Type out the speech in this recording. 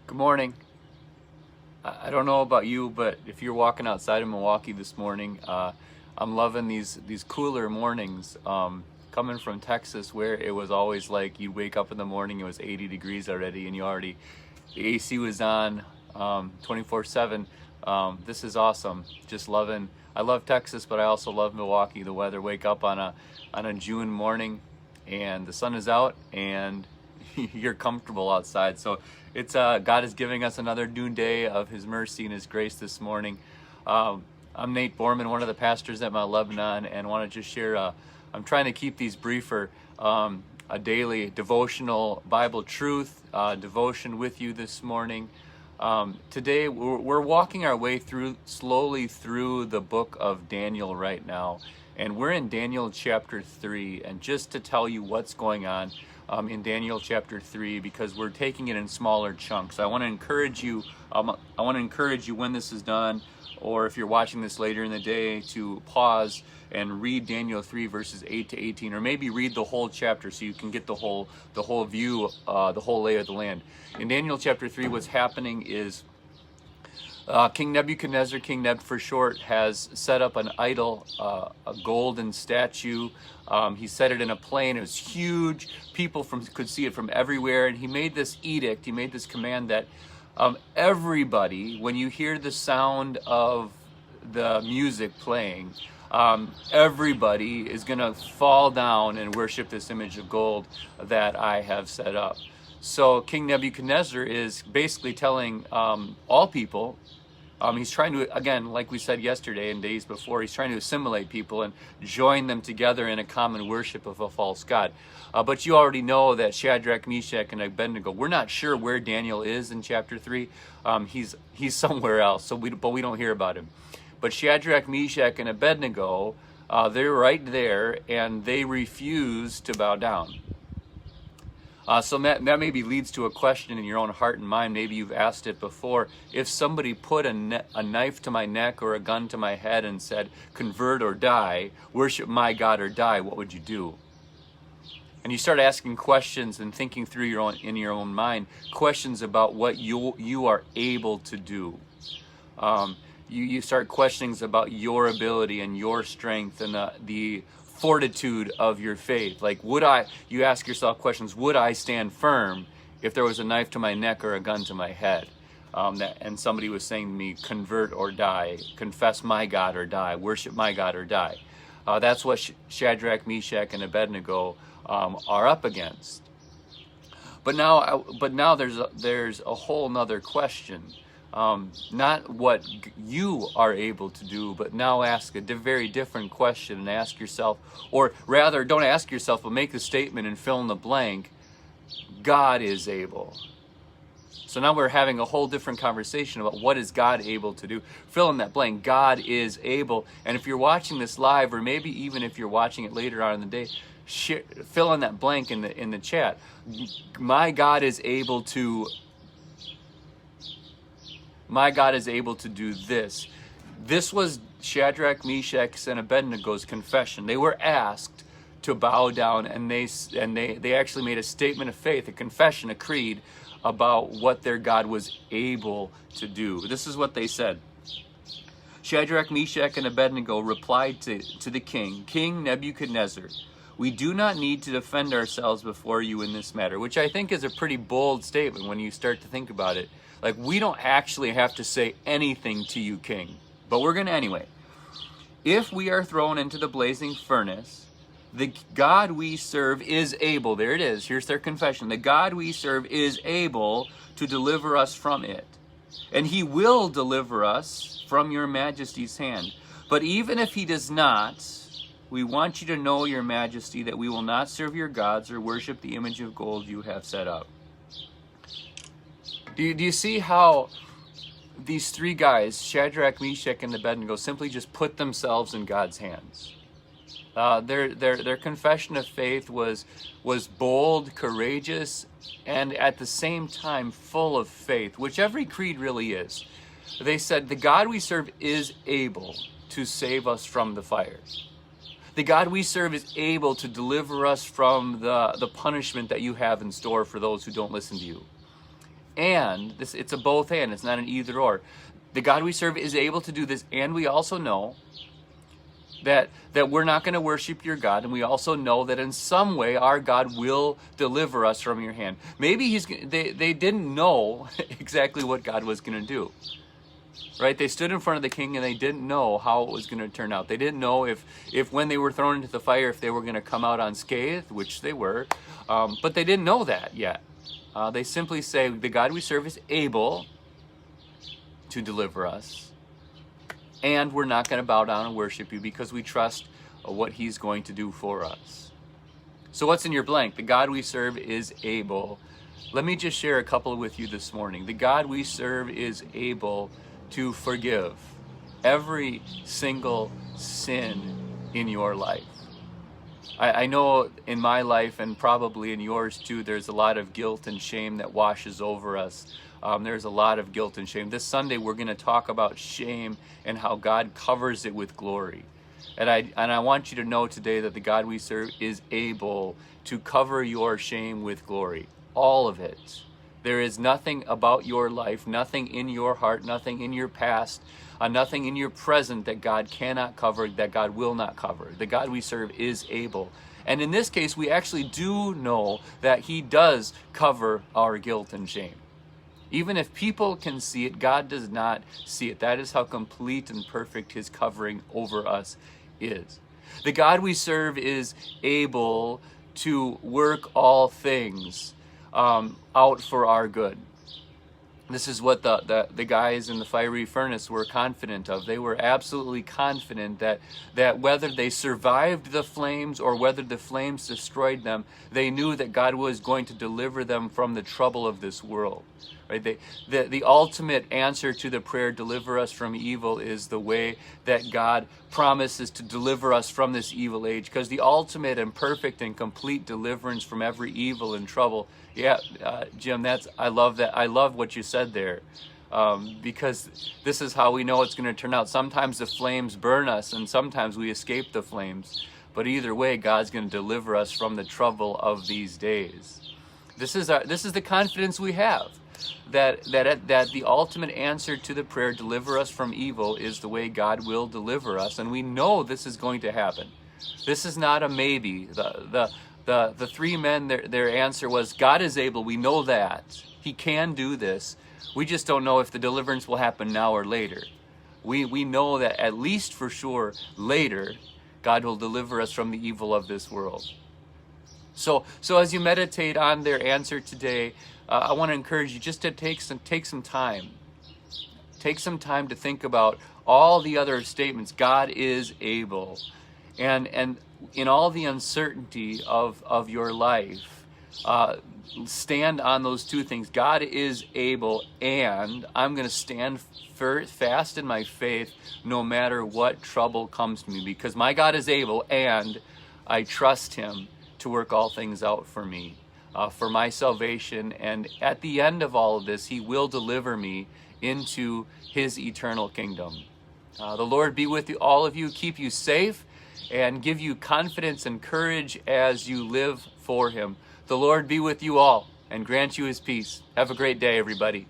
Good morning. I don't know about you, but if you're walking outside of Milwaukee this morning, I'm loving these cooler mornings. Coming from Texas, where it was always like you'd wake up in the morning, it was 80 degrees already, and the AC was on 24/7. This is awesome. Just loving. I love Texas, but I also love Milwaukee. The weather. Wake up on a June morning, and the sun is out, and you're comfortable outside. So it's God is giving us another new day of His mercy and His grace this morning. I'm Nate Borman, one of the pastors at Mount Lebanon, and want to just share. I'm trying to keep these briefer. A daily devotional Bible truth devotion with you this morning. Today we're walking our way slowly through the book of Daniel right now, and we're in Daniel chapter 3. And just to tell you what's going on in Daniel chapter 3, because we're taking it in smaller chunks. I want to encourage you. When this is done, or if you're watching this later in the day, to pause and read Daniel 3 verses 8 to 18, or maybe read the whole chapter so you can get the whole view, the whole lay of the land. In Daniel chapter 3, what's happening is King Nebuchadnezzar, King Neb for short, has set up an idol, a golden statue. He set it in a plain. It was huge. People could see it from everywhere. And he made this edict, he made this command that everybody, when you hear the sound of the music playing, everybody is going to fall down and worship this image of gold that I have set up. So King Nebuchadnezzar is basically telling all people, he's trying to, again, like we said yesterday and days before, he's trying to assimilate people and join them together in a common worship of a false god. But you already know that Shadrach, Meshach, and Abednego, we're not sure where Daniel is in chapter 3. He's somewhere else, but we don't hear about him. But Shadrach, Meshach, and Abednego, they're right there, and they refuse to bow down. So that maybe leads to a question in your own heart and mind. Maybe you've asked it before. If somebody put a knife to my neck or a gun to my head and said, "Convert or die, worship my God or die," what would you do? And you start asking questions and thinking through in your own mind, questions about what you are able to do. You start questioning about your ability and your strength and the fortitude of your faith. Like, you ask yourself questions, would I stand firm if there was a knife to my neck or a gun to my head? And somebody was saying to me, convert or die, confess my God or die, worship my God or die. That's what Shadrach, Meshach, and Abednego are up against. But now there's a whole nother question. Not what you are able to do, but now ask a very different question and ask yourself, or rather, don't ask yourself, but make the statement and fill in the blank. God is able. So now we're having a whole different conversation about what is God able to do. Fill in that blank. God is able. And if you're watching this live, or maybe even if you're watching it later on in the day, fill in that blank in the chat. My God is able to. My God is able to do this. This was Shadrach, Meshach, and Abednego's confession. They were asked to bow down, and they actually made a statement of faith, a confession, a creed about what their God was able to do. This is what they said. Shadrach, Meshach, and Abednego replied to the king, King Nebuchadnezzar, we do not need to defend ourselves before you in this matter, which I think is a pretty bold statement when you start to think about it. Like, we don't actually have to say anything to you, king, but we're going to anyway. If we are thrown into the blazing furnace, the God we serve is able, there it is, here's their confession, the God we serve is able to deliver us from it, and he will deliver us from your majesty's hand. But even if he does not, we want you to know, your majesty, that we will not serve your gods or worship the image of gold you have set up. Do you see how these three guys, Shadrach, Meshach, and Abednego, simply just put themselves in God's hands? Their confession of faith was bold, courageous, and at the same time full of faith, which every creed really is. They said, the God we serve is able to save us from the fire. The God we serve is able to deliver us from the punishment that you have in store for those who don't listen to you. and this, it's a both and, it's not an either or. The God we serve is able to do this, and we also know that we're not going to worship your God, and we also know that in some way our God will deliver us from your hand. Maybe they didn't know exactly what God was going to do. Right? They stood in front of the king and they didn't know how it was going to turn out. They didn't know if when they were thrown into the fire, if they were going to come out unscathed, which they were, but they didn't know that yet. They simply say, the God we serve is able to deliver us, and we're not going to bow down and worship you because we trust what he's going to do for us. So what's in your blank? The God we serve is able. Let me just share a couple with you this morning. The God we serve is able to forgive every single sin in your life. I know in my life, and probably in yours too, there's a lot of guilt and shame that washes over us. There's a lot of guilt and shame. This Sunday we're going to talk about shame and how God covers it with glory. And I want you to know today that the God we serve is able to cover your shame with glory. All of it. There is nothing about your life, nothing in your heart, nothing in your past, nothing in your present that God cannot cover, that God will not cover. The God we serve is able. And in this case, we actually do know that he does cover our guilt and shame. Even if people can see it, God does not see it. That is how complete and perfect his covering over us is. The God we serve is able to work all things out for our good. This is what the guys in the fiery furnace were confident of. They were absolutely confident that whether they survived the flames or whether the flames destroyed them, they knew that God was going to deliver them from the trouble of this world. Right? The ultimate answer to the prayer, deliver us from evil, is the way that God promises to deliver us from this evil age. Because the ultimate and perfect and complete deliverance from every evil and trouble. Yeah, Jim, I love that. I love what you said there. Because this is how we know it's going to turn out. Sometimes the flames burn us and sometimes we escape the flames. But either way, God's going to deliver us from the trouble of these days. This is the confidence we have. That the ultimate answer to the prayer, deliver us from evil, is the way God will deliver us, and we know this is going to happen. This is not a maybe. The three men, their answer was, God is able. We know that he can do this. We just don't know if the deliverance will happen now or later. We know that at least for sure later, God will deliver us from the evil of this world. So as you meditate on their answer today, I want to encourage you just to take some time. Take some time to think about all the other statements. God is able. And in all the uncertainty of your life, stand on those two things. God is able, and I'm going to stand fast in my faith no matter what trouble comes to me, because my God is able, and I trust him to work all things out for me, for my salvation. And at the end of all of this, he will deliver me into his eternal kingdom. The Lord be with you, all of you, keep you safe, and give you confidence and courage as you live for him. The Lord be with you all and grant you his peace. Have a great day, everybody.